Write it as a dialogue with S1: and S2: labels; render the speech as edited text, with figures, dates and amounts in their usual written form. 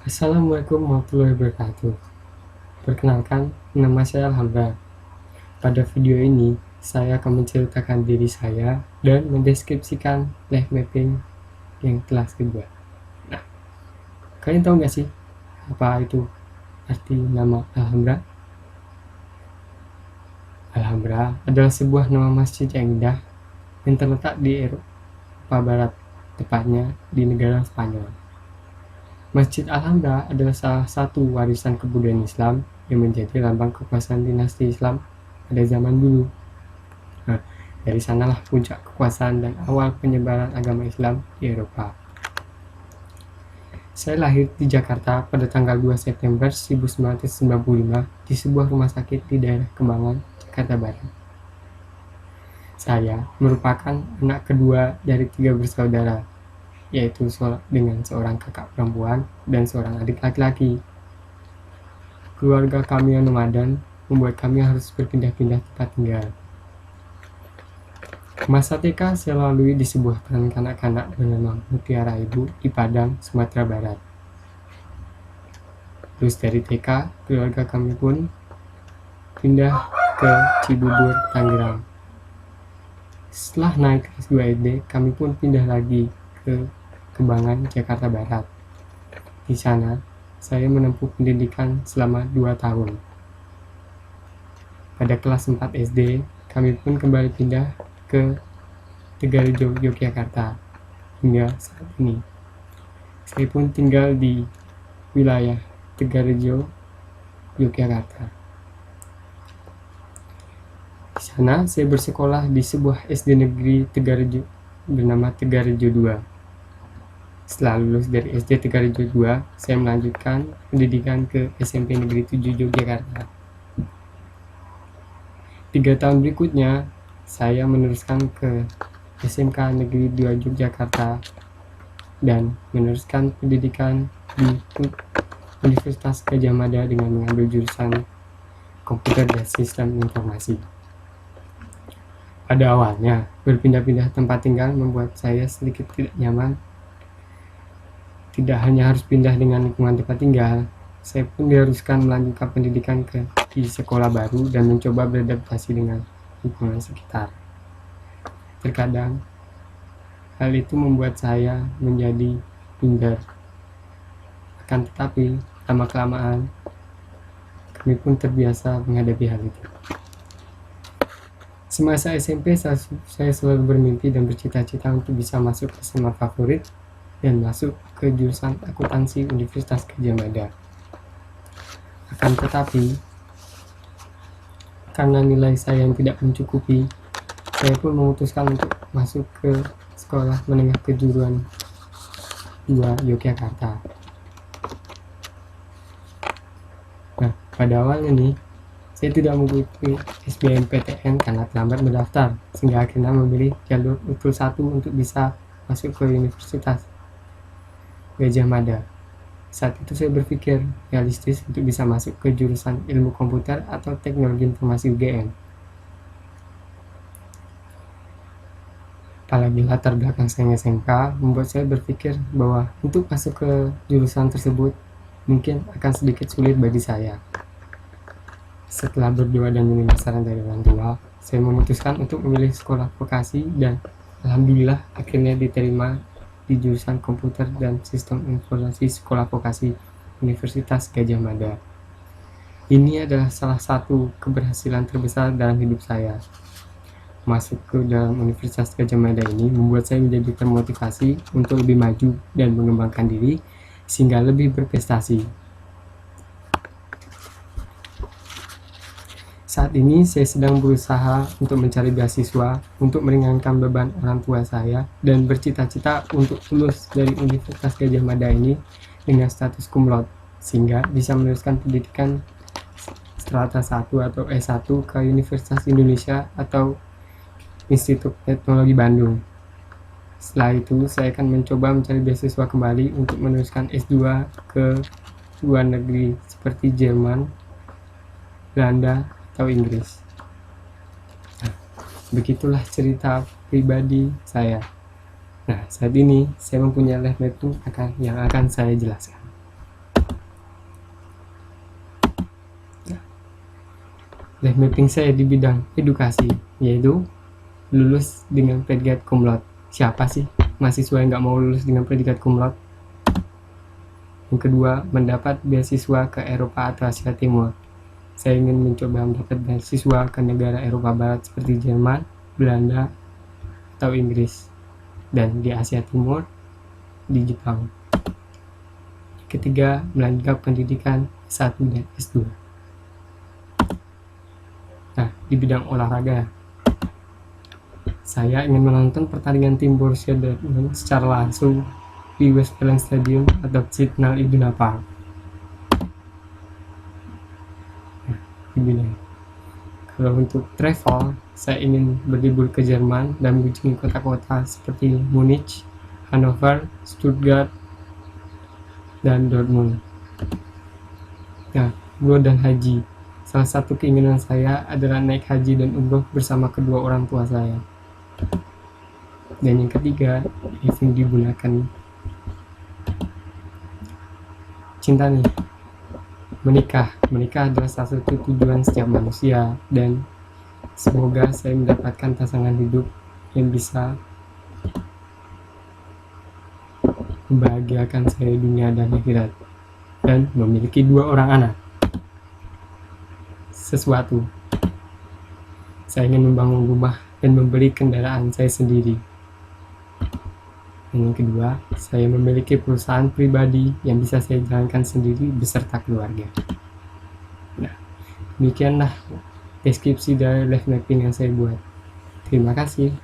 S1: Assalamualaikum warahmatullahi wabarakatuh. Perkenalkan, nama saya Alhamdulillah. Pada video ini, saya akan menceritakan diri saya dan mendeskripsikan life mapping yang telah saya buat. Nah, kalian tahu nggak sih apa itu arti nama Alhambra? Alhambra adalah sebuah nama masjid yang indah yang terletak di Eropa Barat, tepatnya di negara Spanyol. Masjid Alhambra adalah salah satu warisan kebudayaan Islam yang menjadi lambang kekuasaan dinasti Islam pada zaman dulu. Nah, dari sanalah puncak kekuasaan dan awal penyebaran agama Islam di Eropa. Saya lahir di Jakarta pada tanggal 2 September 1995 di sebuah rumah sakit di daerah Kembangan, Jakarta Barat. Saya merupakan anak kedua dari 3 bersaudara, yaitu dengan seorang kakak perempuan dan seorang adik laki-laki. Keluarga kami yang nomaden membuat kami harus berpindah-pindah tempat tinggal. Masa TK saya lalui di sebuah taman kanak-kanak bernama Mutiara Ibu di Padang, Sumatera Barat. Terus dari TK, keluarga kami pun pindah ke Cibubur, Tangerang. Setelah naik kelas 2 SD, kami pun pindah lagi ke Kembangan, Jakarta Barat. Di sana, saya menempuh pendidikan selama 2 tahun. Pada kelas 4 SD, kami pun kembali pindah ke Tegalrejo, Yogyakarta. Hingga saat ini, saya pun tinggal di wilayah Tegalrejo, Yogyakarta. Di sana, saya bersekolah di sebuah SD negeri Tegalrejo bernama Tegalrejo 2. Setelah lulus dari SD Tegalrejo 2, saya melanjutkan pendidikan ke SMP Negeri 7 Yogyakarta. 3 tahun berikutnya, saya meneruskan ke SMK Negeri 2 Yogyakarta dan meneruskan pendidikan di Universitas Gadjah Mada dengan mengambil jurusan Komputer dan Sistem Informasi. Pada awalnya, berpindah-pindah tempat tinggal membuat saya sedikit tidak nyaman. Tidak hanya harus pindah dengan lingkungan tempat tinggal, saya pun diharuskan melanjutkan pendidikan di sekolah baru dan mencoba beradaptasi dengan lingkungan sekitar. Terkadang, hal itu membuat saya menjadi minder. Akan tetapi, lama-kelamaan, kami pun terbiasa menghadapi hal itu. Semasa SMP, saya selalu bermimpi dan bercita-cita untuk bisa masuk ke SMA favorit dan masuk ke jurusan akuntansi Universitas Gadjah Mada. Akan tetapi, karena nilai saya yang tidak mencukupi, saya pun memutuskan untuk masuk ke sekolah menengah kejuruan 2 Yogyakarta. Nah, pada awalnya nih, saya tidak mengikuti SBMPTN karena terlambat mendaftar, sehingga akhirnya memilih jalur utul 1 untuk bisa masuk ke Universitas Gadjah Mada. Saat itu saya berpikir realistis untuk bisa masuk ke jurusan ilmu komputer atau teknologi informasi UGM. Apalagi latar belakang saya SMK membuat saya berpikir bahwa untuk masuk ke jurusan tersebut mungkin akan sedikit sulit bagi saya. Setelah berdoa dan meminta saran dari orang tua, saya memutuskan untuk memilih sekolah vokasi dan alhamdulillah akhirnya diterima di jurusan Komputer dan Sistem Informasi Sekolah Vokasi Universitas Gadjah Mada. Ini adalah salah satu keberhasilan terbesar dalam hidup saya. Masuk ke dalam Universitas Gadjah Mada ini membuat saya menjadi termotivasi untuk lebih maju dan mengembangkan diri sehingga lebih berprestasi. Saat ini saya sedang berusaha untuk mencari beasiswa untuk meringankan beban orang tua saya dan bercita-cita untuk lulus dari Universitas Gadjah Mada ini dengan status cum laude sehingga bisa meneruskan pendidikan strata 1 atau S1 ke Universitas Indonesia atau Institut Teknologi Bandung. Setelah itu saya akan mencoba mencari beasiswa kembali untuk meneruskan S2 ke luar negeri seperti Jerman, Belanda, atau Inggris. Nah, begitulah cerita pribadi saya. Nah, saat ini saya mempunyai life mapping yang akan saya jelaskan. life mapping saya di bidang edukasi, yaitu lulus dengan predikat cum laude. Siapa sih mahasiswa yang nggak mau lulus dengan predikat cum laude? Yang kedua, mendapat beasiswa ke Eropa atau Asia Timur. Saya ingin mencoba mendapat beasiswa ke negara Eropa Barat seperti Jerman, Belanda, atau Inggris. Dan di Asia Timur, di Jepang. Ketiga, melanjutkan pendidikan S1 dan S2. Nah, di bidang olahraga, saya ingin menonton pertandingan tim Borussia Dortmund secara langsung di Westfalen Stadium atau Signal Iduna Park. Nah, di bidang. Kalau untuk travel, saya ingin berlibur ke Jerman dan mengunjungi kota-kota seperti Munich, Hannover, Stuttgart, dan Dortmund. Nah, umroh dan haji. Salah satu keinginan saya adalah naik haji dan umroh bersama kedua orang tua saya. Dan yang ketiga, yang digunakan cinta nih. Menikah adalah salah satu tujuan setiap manusia, dan semoga saya mendapatkan pasangan hidup yang bisa membahagiakan saya dunia dan akhirat, dan memiliki 2 orang anak. Sesuatu, saya ingin membangun rumah dan membeli kendaraan saya sendiri. Dan yang kedua, saya memiliki perusahaan pribadi yang bisa saya jalankan sendiri beserta keluarga. Nah, demikianlah deskripsi dari life mapping yang saya buat. Terima kasih.